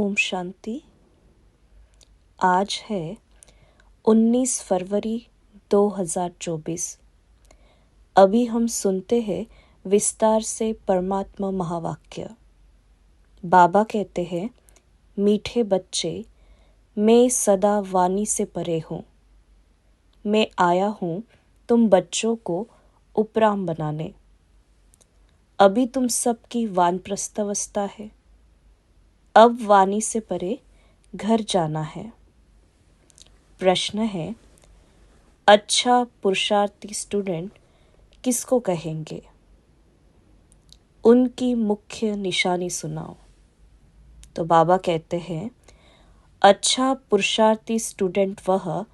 ओम शांति। आज है 19 फरवरी 2024। अभी हम सुनते हैं विस्तार से परमात्मा महावाक्य। बाबा कहते हैं, मीठे बच्चे, मैं सदा वाणी से परे हूँ। मैं आया हूँ तुम बच्चों को उपराम बनाने। अभी तुम सबकी वानप्रस्थ अवस्था है। अब वाणी से परे घर जाना है। प्रश्न है, अच्छा पुरुषार्थी स्टूडेंट किसको कहेंगे? उनकी मुख्य निशानी सुनाओ। तो बाबा कहते हैं, अच्छा पुरुषार्थी स्टूडेंट वह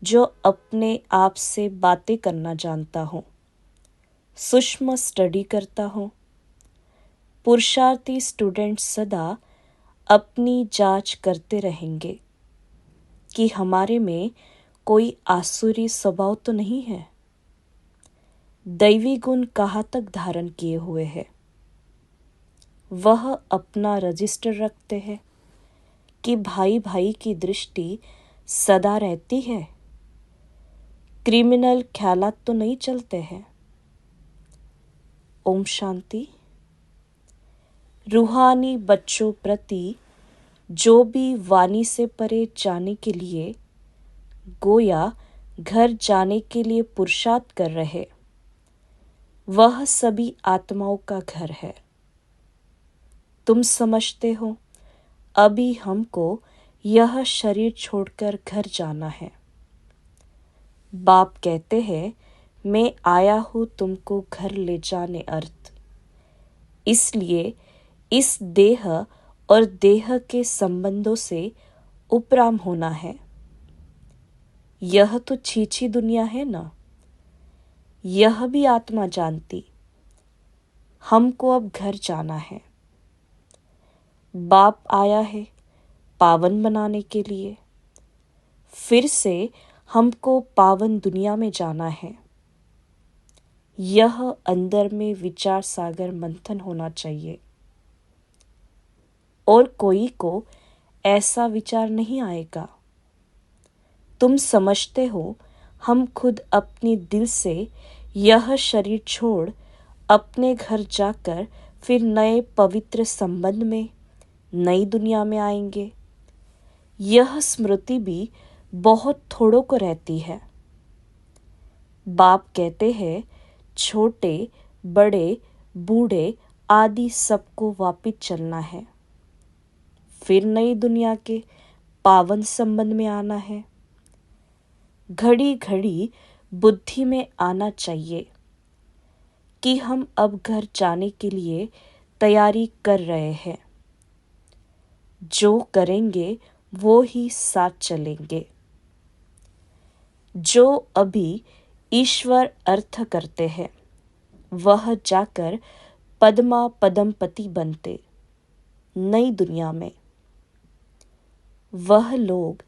जो अपने आप से बातें करना जानता हो, सूक्ष्म स्टडी करता हो। पुरुषार्थी स्टूडेंट सदा अपनी जांच करते रहेंगे कि हमारे में कोई आसुरी स्वभाव तो नहीं है। दैवी गुण कहाँ तक धारण किए हुए है। वह अपना रजिस्टर रखते हैं कि भाई भाई की दृष्टि सदा रहती है। क्रिमिनल ख्यालात तो नहीं चलते हैं। ओम शांति। रूहानी बच्चों प्रति जो भी वाणी से परे जाने के लिए गोया घर जाने के लिए पुरुषार्थ कर रहे, वह सभी आत्माओं का घर है। तुम समझते हो, अभी हमको यह शरीर छोड़कर घर जाना है। बाप कहते हैं, मैं आया हूँ तुमको घर ले जाने अर्थ। इसलिए इस देह और देह के संबंधों से उपराम होना है। यह तो छीछी दुनिया है ना। यह भी आत्मा जानती, हमको अब घर जाना है। बाप आया है पावन बनाने के लिए। फिर से हमको पावन दुनिया में जाना है। यह अंदर में विचार सागर मंथन होना चाहिए। और कोई को ऐसा विचार नहीं आएगा। तुम समझते हो, हम खुद अपनी दिल से यह शरीर छोड़ अपने घर जाकर फिर नए पवित्र संबंध में नई दुनिया में आएंगे। यह स्मृति भी बहुत थोड़ों को रहती है। बाप कहते हैं, छोटे बड़े बूढ़े आदि सबको वापिस चलना है। फिर नई दुनिया के पावन संबंध में आना है। घड़ी घड़ी बुद्धि में आना चाहिए कि हम अब घर जाने के लिए तैयारी कर रहे हैं। जो करेंगे वो ही साथ चलेंगे। जो अभी ईश्वर अर्थ करते हैं, वह जाकर पद्मा पदमपति बनते नई दुनिया में। वह लोग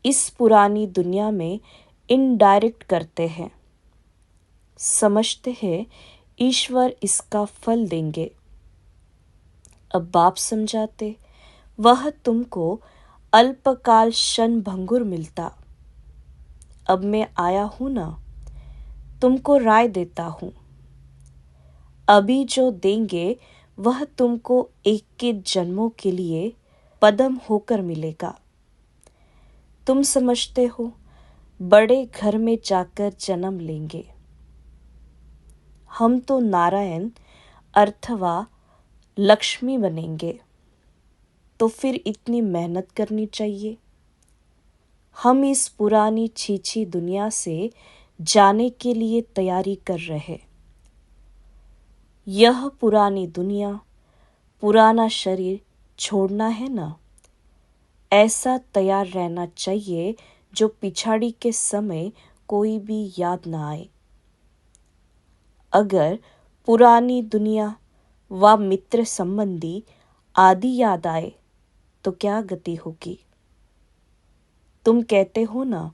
इस पुरानी दुनिया में इनडायरेक्ट करते हैं, समझते हैं ईश्वर इसका फल देंगे। अब बाप समझाते, वह तुमको अल्पकाल क्षण भंगुर मिलता। अब मैं आया हूं ना, तुमको राय देता हूं। अभी जो देंगे वह तुमको 21 जन्मों के लिए पदम होकर मिलेगा। तुम समझते हो, बड़े घर में जाकर जन्म लेंगे। हम तो नारायण अथवा लक्ष्मी बनेंगे। तो फिर इतनी मेहनत करनी चाहिए। हम इस पुरानी छीछी दुनिया से जाने के लिए तैयारी कर रहे। यह पुरानी दुनिया, पुराना शरीर छोड़ना है ना। ऐसा तैयार रहना चाहिए जो पिछाड़ी के समय कोई भी याद ना आए। अगर पुरानी दुनिया व मित्र संबंधी आदि याद आए तो क्या गति होगी? तुम कहते हो ना,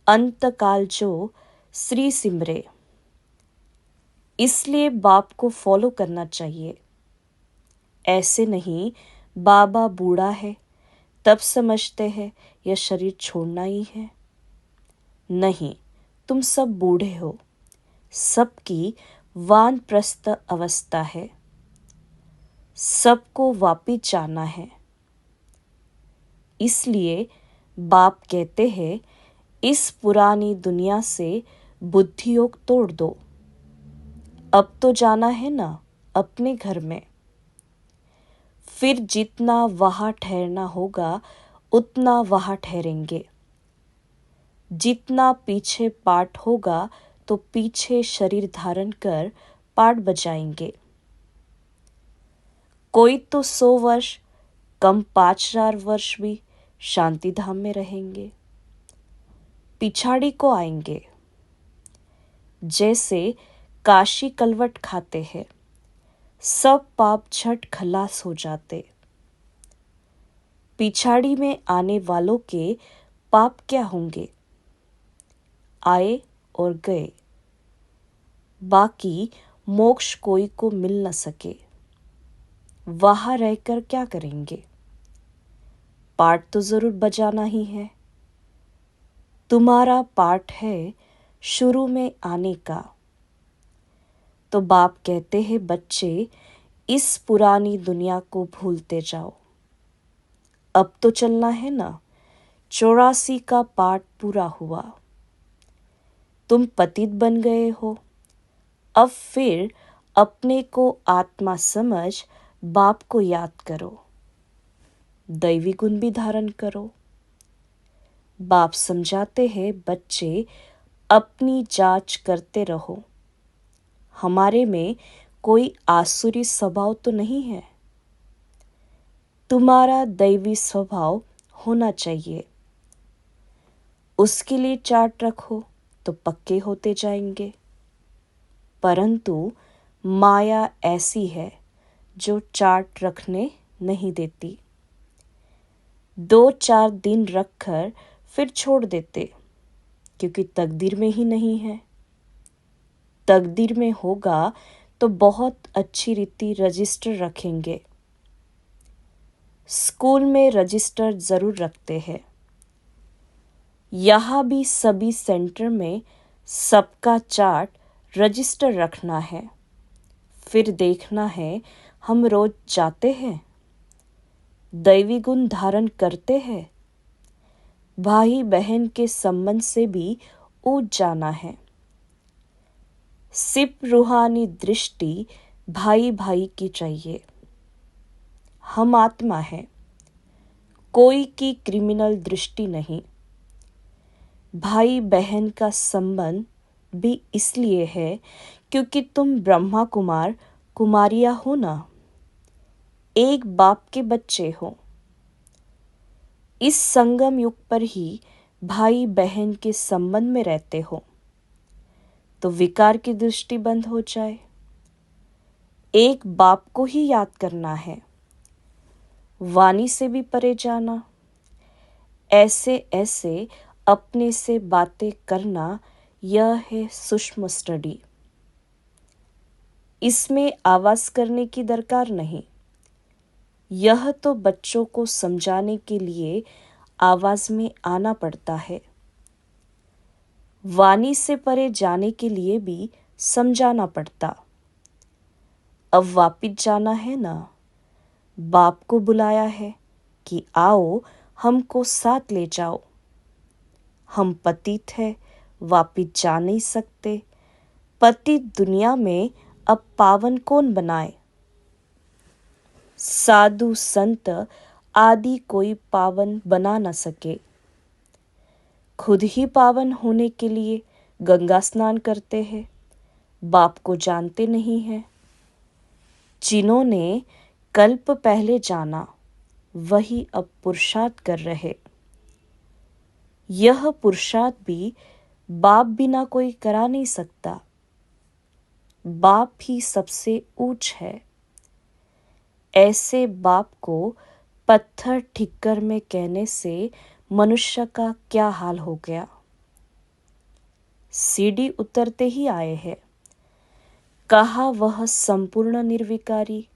अंतकाल जो श्री सिमरे। इसलिए बाप को फॉलो करना चाहिए। ऐसे नहीं, बाबा बूढ़ा है, तब समझते हैं यह शरीर छोड़ना ही है। नहीं, तुम सब बूढ़े हो, सबकी वानप्रस्थ अवस्था है, सबको वापिस जाना है। इसलिए बाप कहते हैं इस पुरानी दुनिया से बुद्धि योग तोड़ दो। अब तो जाना है ना अपने घर में। फिर जितना वहाँ ठहरना होगा उतना वहाँ ठहरेंगे। जितना पीछे पाठ होगा तो पीछे शरीर धारण कर पाठ बजाएंगे। कोई तो 100 वर्ष, कम 5000 वर्ष भी शांति धाम में रहेंगे। पिछाड़ी को आएंगे। जैसे काशी कलवट खाते हैं, सब पाप झट खलास हो जाते। पिछाड़ी में आने वालों के पाप क्या होंगे? आए और गए, बाकी मोक्ष कोई को मिल न सके। वहां रहकर क्या करेंगे? पाठ तो जरूर बजाना ही है। तुम्हारा पाठ है शुरू में आने का। तो बाप कहते हैं बच्चे, इस पुरानी दुनिया को भूलते जाओ। अब तो चलना है ना। 84 का पाठ पूरा हुआ। तुम पतित बन गए हो। अब फिर अपने को आत्मा समझ बाप को याद करो। दैवी गुण भी धारण करो। बाप समझाते हैं बच्चे, अपनी जांच करते रहो। हमारे में कोई आसुरी स्वभाव तो नहीं है। तुम्हारा दैवी स्वभाव होना चाहिए। उसके लिए चार्ट रखो तो पक्के होते जाएंगे। परंतु माया ऐसी है जो चार्ट रखने नहीं देती। 2-4 दिन रखकर फिर छोड़ देते, क्योंकि तकदीर में ही नहीं है। तकदीर में होगा तो बहुत अच्छी रीति रजिस्टर रखेंगे। स्कूल में रजिस्टर जरूर रखते हैं। यहाँ भी सभी सेंटर में सबका चार्ट रजिस्टर रखना है। फिर देखना है हम रोज जाते हैं, दैवी गुण धारण करते हैं, भाई बहन के संबंध से भी ऊंच जाना है। सिर्फ रूहानी दृष्टि भाई भाई की चाहिए। हम आत्मा है, कोई की क्रिमिनल दृष्टि नहीं। भाई बहन का संबंध भी इसलिए है क्योंकि तुम ब्रह्मा कुमार कुमारियां हो ना, एक बाप के बच्चे हो। इस संगम युग पर ही भाई बहन के संबंध में रहते हो, तो विकार की दृष्टि बंद हो जाए। एक बाप को ही याद करना है, वाणी से भी परे जाना। ऐसे ऐसे अपने से बातें करना, यह है सूक्ष्म स्टडी। इसमें आवाज करने की दरकार नहीं। यह तो बच्चों को समझाने के लिए आवाज में आना पड़ता है। वाणी से परे जाने के लिए भी समझाना पड़ता। अब वापिस जाना है ना। बाप को बुलाया है कि आओ हमको साथ ले जाओ। हम पतित है, वापिस जा नहीं सकते। पतित दुनिया में अब पावन कौन बनाए? साधु संत आदि कोई पावन बना न सके। खुद ही पावन होने के लिए गंगा स्नान करते हैं, बाप को जानते नहीं है। जिन्होंने कल्प पहले जाना, वही अब पुरुषार्थ कर रहे। यह पुरुषार्थ भी बाप बिना कोई करा नहीं सकता। बाप ही सबसे ऊंच है। ऐसे बाप को पत्थर ठिक्कर में कहने से मनुष्य का क्या हाल हो गया। सीढ़ी उतरते ही आए हैं। कहा वह संपूर्ण निर्विकारी,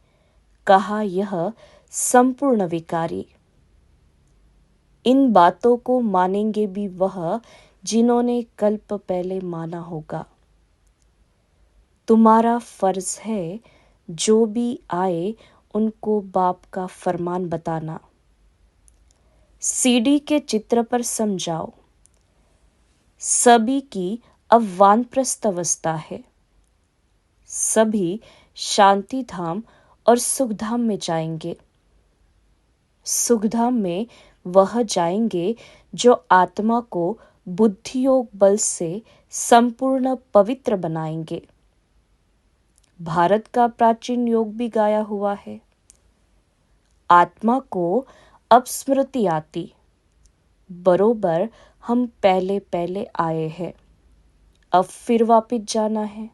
कहा यह संपूर्ण विकारी। इन बातों को मानेंगे भी वह जिन्होंने कल्प पहले माना होगा। तुम्हारा फर्ज है जो भी आए उनको बाप का फरमान बताना। सीढ़ी के चित्र पर समझाओ। सभी की अब वानप्रस्थ अवस्था है। सभी शांति धाम और सुखधाम में जाएंगे। सुखधाम में वह जाएंगे जो आत्मा को बुद्धि योग बल से संपूर्ण पवित्र बनाएंगे। भारत का प्राचीन योग भी गाया हुआ है। आत्मा को अब स्मृति आती, बरोबर हम पहले पहले आए हैं, अब फिर वापिस जाना है।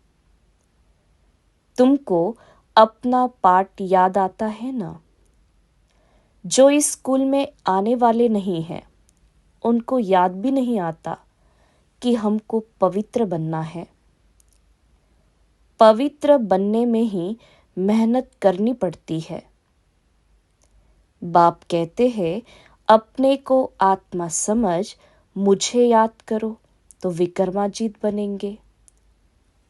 तुमको अपना पाठ याद आता है ना? जो इस स्कूल में आने वाले नहीं हैं, उनको याद भी नहीं आता कि हमको पवित्र बनना है। पवित्र बनने में ही मेहनत करनी पड़ती है। बाप कहते हैं, अपने को आत्मा समझ मुझे याद करो तो विक्रमाजीत बनेंगे,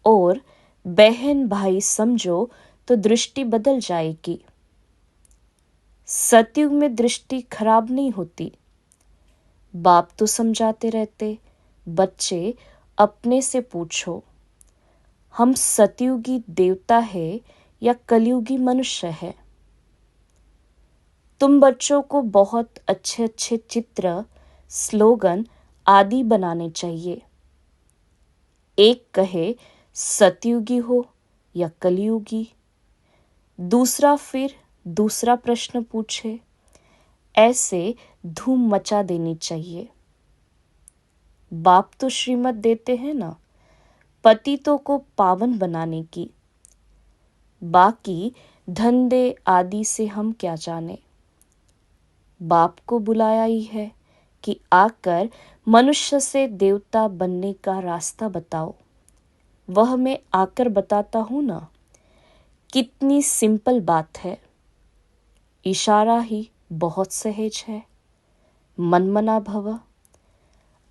और बहन भाई समझो तो दृष्टि बदल जाएगी। सतयुग में दृष्टि खराब नहीं होती। बाप तो समझाते रहते, बच्चे अपने से पूछो, हम सतयुगी देवता है या कलयुगी मनुष्य है? तुम बच्चों को बहुत अच्छे अच्छे चित्र, स्लोगन आदि बनाने चाहिए। एक कहे सतयुगी हो या कलयुगी, दूसरा फिर दूसरा प्रश्न पूछे। ऐसे धूम मचा देनी चाहिए। बाप तो श्रीमत देते हैं ना, पतितों को पावन बनाने की। बाकी धंधे आदि से हम क्या जाने। बाप को बुलाया ही है कि आकर मनुष्य से देवता बनने का रास्ता बताओ। वह मैं आकर बताता हूं ना। कितनी सिंपल बात है। इशारा ही बहुत सहज है। मनमना भव।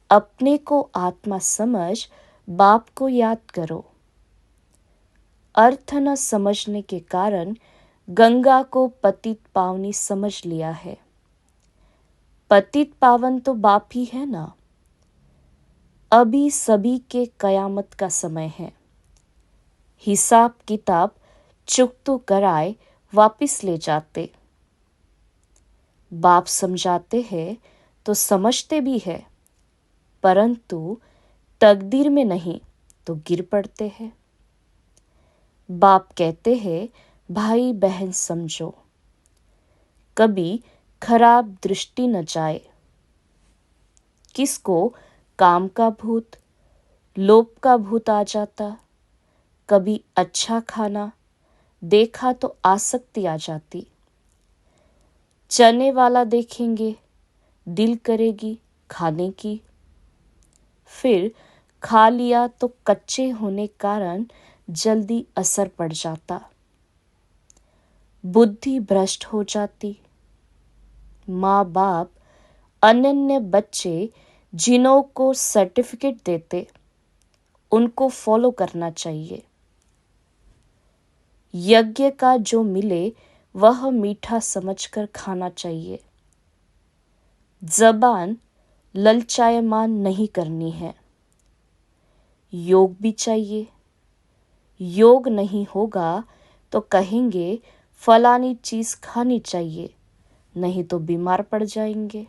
अपने को आत्मा समझ बाप को याद करो। अर्थ न समझने के कारण गंगा को पतित पावनी समझ लिया है। पतित पावन तो बाप ही है ना। अभी सभी के कयामत का समय है। हिसाब किताब चुक तो कराए वापिस ले जाते। बाप समझाते हैं तो समझते भी है, परंतु तकदीर में नहीं तो गिर पड़ते हैं। बाप कहते हैं, भाई बहन समझो, कभी खराब दृष्टि न जाए। किसको काम का भूत, लोभ का भूत आ जाता। कभी अच्छा खाना देखा तो आसक्ति आ जाती। चने वाला देखेंगे, दिल करेगी खाने की। फिर खा लिया तो कच्चे होने कारण जल्दी असर पड़ जाता। बुद्धि भ्रष्ट हो जाती। माँ बाप अनन्य बच्चे जिन्हों को सर्टिफिकेट देते, उनको फॉलो करना चाहिए। यज्ञ का जो मिले वह मीठा समझकर खाना चाहिए। जबान ललचायमान नहीं करनी है। योग भी चाहिए। योग नहीं होगा तो कहेंगे फलानी चीज खानी चाहिए, नहीं तो बीमार पड़ जाएंगे।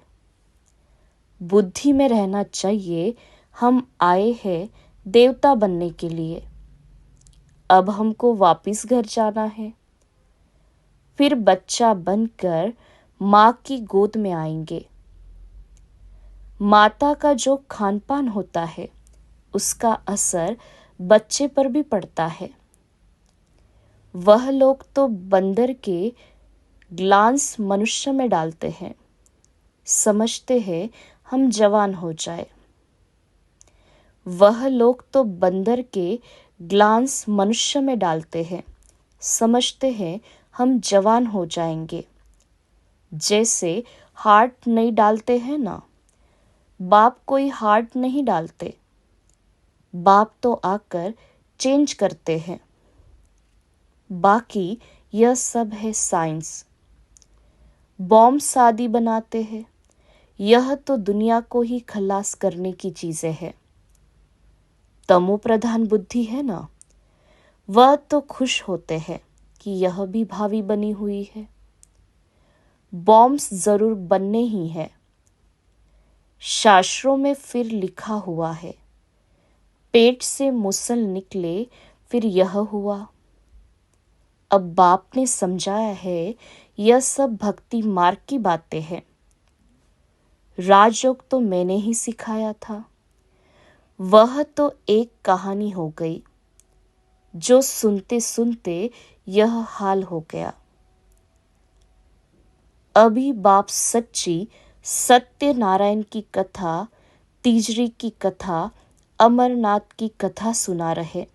बुद्धि में रहना चाहिए, हम आए हैं देवता बनने के लिए। अब हमको वापिस घर जाना है। फिर बच्चा बनकर माँ की गोद में आएंगे। माता का जो खान पान होता है उसका असर बच्चे पर भी पड़ता है। वह लोग तो बंदर के ग्लांस मनुष्य में डालते हैं, समझते हैं हम जवान हो जाए। वह लोग तो बंदर के ग्लांस मनुष्य में डालते हैं, समझते हैं हम जवान हो जाएंगे। जैसे हार्ट नहीं डालते हैं ना। बाप कोई हार्ट नहीं डालते, बाप तो आकर चेंज करते हैं। बाकी यह सब है साइंस। बॉम्ब शादी बनाते हैं, यह तो दुनिया को ही खलास करने की चीजें हैं। तमो प्रधान बुद्धि है ना, वह तो खुश होते हैं कि यह भी भावी बनी हुई है। बॉम्ब्स जरूर बनने ही है। शास्त्रों में फिर लिखा हुआ है, पेट से मुसल निकले फिर यह हुआ। अब बाप ने समझाया है, यह सब भक्ति मार्ग की बातें हैं। राजयोग तो मैंने ही सिखाया था, वह तो एक कहानी हो गई, जो सुनते सुनते यह हाल हो गया। अभी बाप सच्ची सत्यनारायण की कथा, तीजरी की कथा, अमरनाथ की कथा सुना रहे।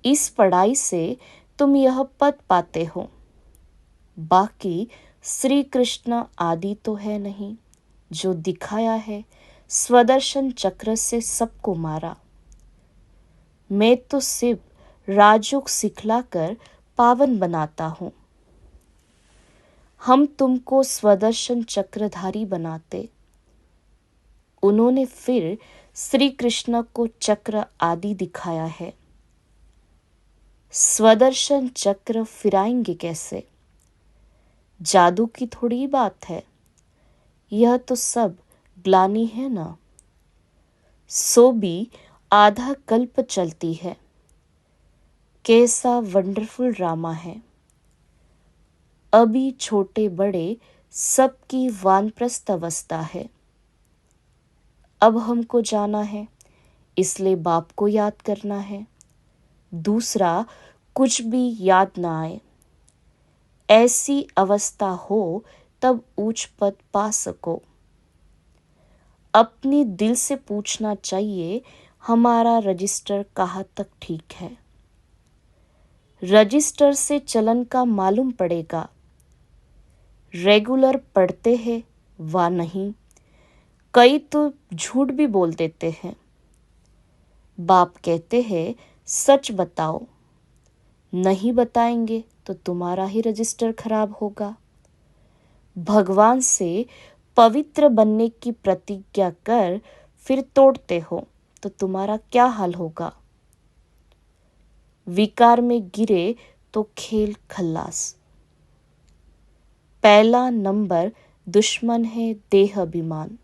इस पढ़ाई से तुम यह पद पाते हो। बाकी श्री कृष्ण आदि तो है नहीं, जो दिखाया है स्वदर्शन चक्र से सबको मारा। मैं तो सिर्फ राजयोग सिखलाकर पावन बनाता हूँ। हम तुमको स्वदर्शन चक्रधारी बनाते, उन्होंने फिर श्री कृष्ण को चक्र आदि दिखाया है। स्वदर्शन चक्र फिराएंगे कैसे? जादू की थोड़ी बात है, यह तो सब ग्लानि है ना। सो भी आधा कल्प चलती है, कैसा वंडरफुल ड्रामा है। अभी छोटे बड़े सबकी वानप्रस्थ अवस्था है। अब हमको जाना है, इसलिए बाप को याद करना है। दूसरा कुछ भी याद ना आए। ऐसी अवस्था हो तब ऊंच पद पा सको। अपनी दिल से पूछना चाहिए, हमारा रजिस्टर कहाँ तक ठीक है। रजिस्टर से चलन का मालूम पड़ेगा, रेगुलर पढ़ते हैं वा नहीं। कई तो झूठ भी बोल देते हैं। बाप कहते हैं सच बताओ, नहीं बताएंगे तो तुम्हारा ही रजिस्टर खराब होगा। भगवान से पवित्र बनने की प्रतिज्ञा कर फिर तोड़ते हो तो तुम्हारा क्या हाल होगा। विकार में गिरे तो खेल खल्लास। पहला नंबर दुश्मन है देह अभिमान,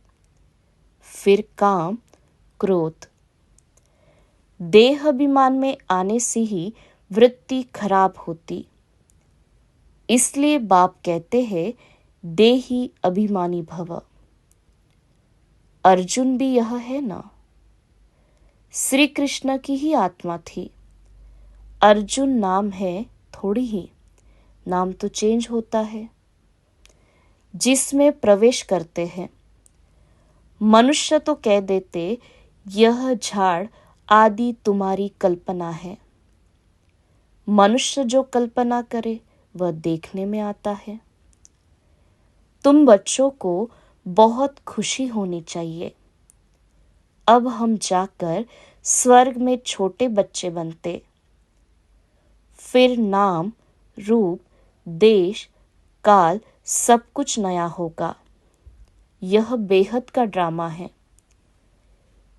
फिर काम क्रोध। देह अभिमान में आने से ही वृत्ति खराब होती। इसलिए बाप कहते हैं देही अभिमानी भव। अर्जुन भी यह है ना, श्री कृष्ण की ही आत्मा थी। अर्जुन नाम है थोड़ी ही, नाम तो चेंज होता है जिसमें प्रवेश करते हैं। मनुष्य तो कह देते यह झाड़ आदि तुम्हारी कल्पना है। मनुष्य जो कल्पना करे वह देखने में आता है। तुम बच्चों को बहुत खुशी होनी चाहिए। अब हम जाकर स्वर्ग में छोटे बच्चे बनते, फिर नाम रूप देश काल सब कुछ नया होगा। यह बेहद का ड्रामा है।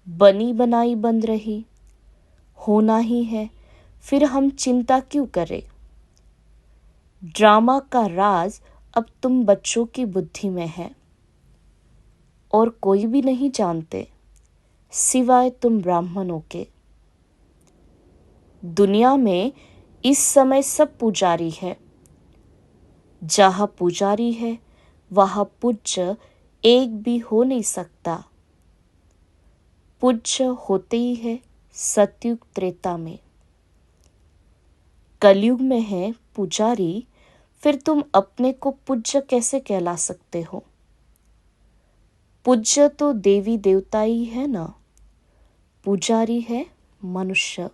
बनी बनाई बंद रही, होना ही है, फिर हम चिंता क्यों करें। ड्रामा का राज अब तुम बच्चों की बुद्धि में है और कोई भी नहीं जानते सिवाय तुम ब्राह्मणों के। दुनिया में इस समय सब पुजारी है। जहाँ पुजारी है वहाँ पूज्य एक भी हो नहीं सकता। पूज्य होते ही है सतयुग त्रेता में। कलयुग में है पुजारी, फिर तुम अपने को पूज्य कैसे कहला सकते हो। पूज्य तो देवी देवता ही है ना, पुजारी है मनुष्य।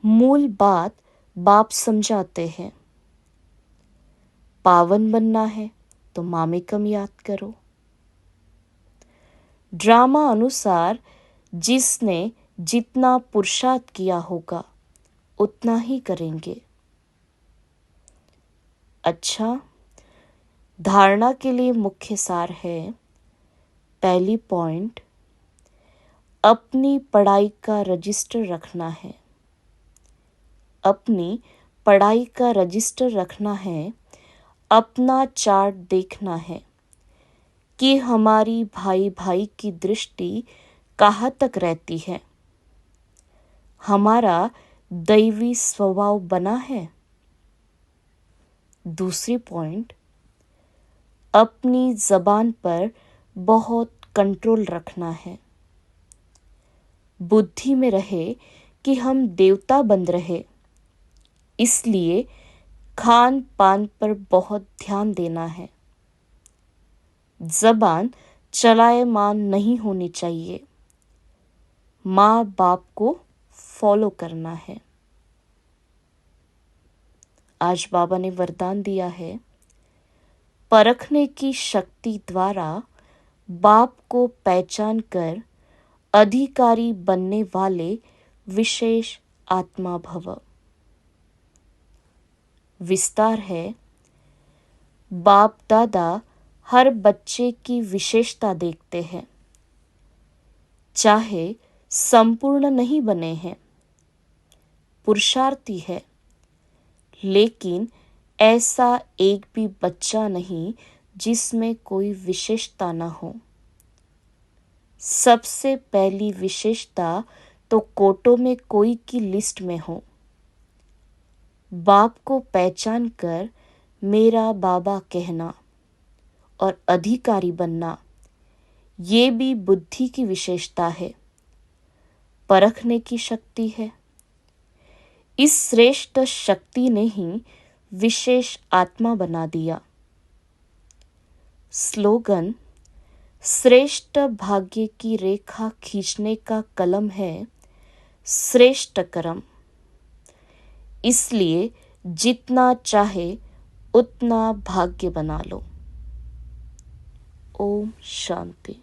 मूल बात बाप समझाते हैं। पावन बनना है तो मामेकम याद करो। ड्रामा अनुसार जिसने जितना पुरुषार्थ किया होगा उतना ही करेंगे। अच्छा, धारणा के लिए मुख्य सार है। पहली पॉइंट, अपनी पढ़ाई का रजिस्टर रखना है। अपनी पढ़ाई का रजिस्टर रखना है, अपना चार्ट देखना है कि हमारी भाई भाई की दृष्टि कहाँ तक रहती है। हमारा दैवी स्वभाव बना है। दूसरी पॉइंट, अपनी जबान पर बहुत कंट्रोल रखना है। बुद्धि में रहे कि हम देवता बन रहे, इसलिए खान पान पर बहुत ध्यान देना है। जबान चलायमान नहीं होनी चाहिए। माँ बाप को फॉलो करना है। आज बाबा ने वरदान दिया है, परखने की शक्ति द्वारा बाप को पहचान कर अधिकारी बनने वाले विशेष आत्मा भव। विस्तार है, बाप दादा हर बच्चे की विशेषता देखते हैं, चाहे संपूर्ण नहीं बने हैं, पुरुषार्थी है, लेकिन ऐसा एक भी बच्चा नहीं जिसमें कोई विशेषता न हो। सबसे पहली विशेषता तो कोटों में कोई की लिस्ट में हो। बाप को पहचान कर मेरा बाबा कहना और अधिकारी बनना, ये भी बुद्धि की विशेषता है, परखने की शक्ति है। इस श्रेष्ठ शक्ति ने ही विशेष आत्मा बना दिया। स्लोगन, श्रेष्ठ भाग्य की रेखा खींचने का कलम है श्रेष्ठ कर्म, इसलिए जितना चाहे उतना भाग्य बना लो। ओम शांति।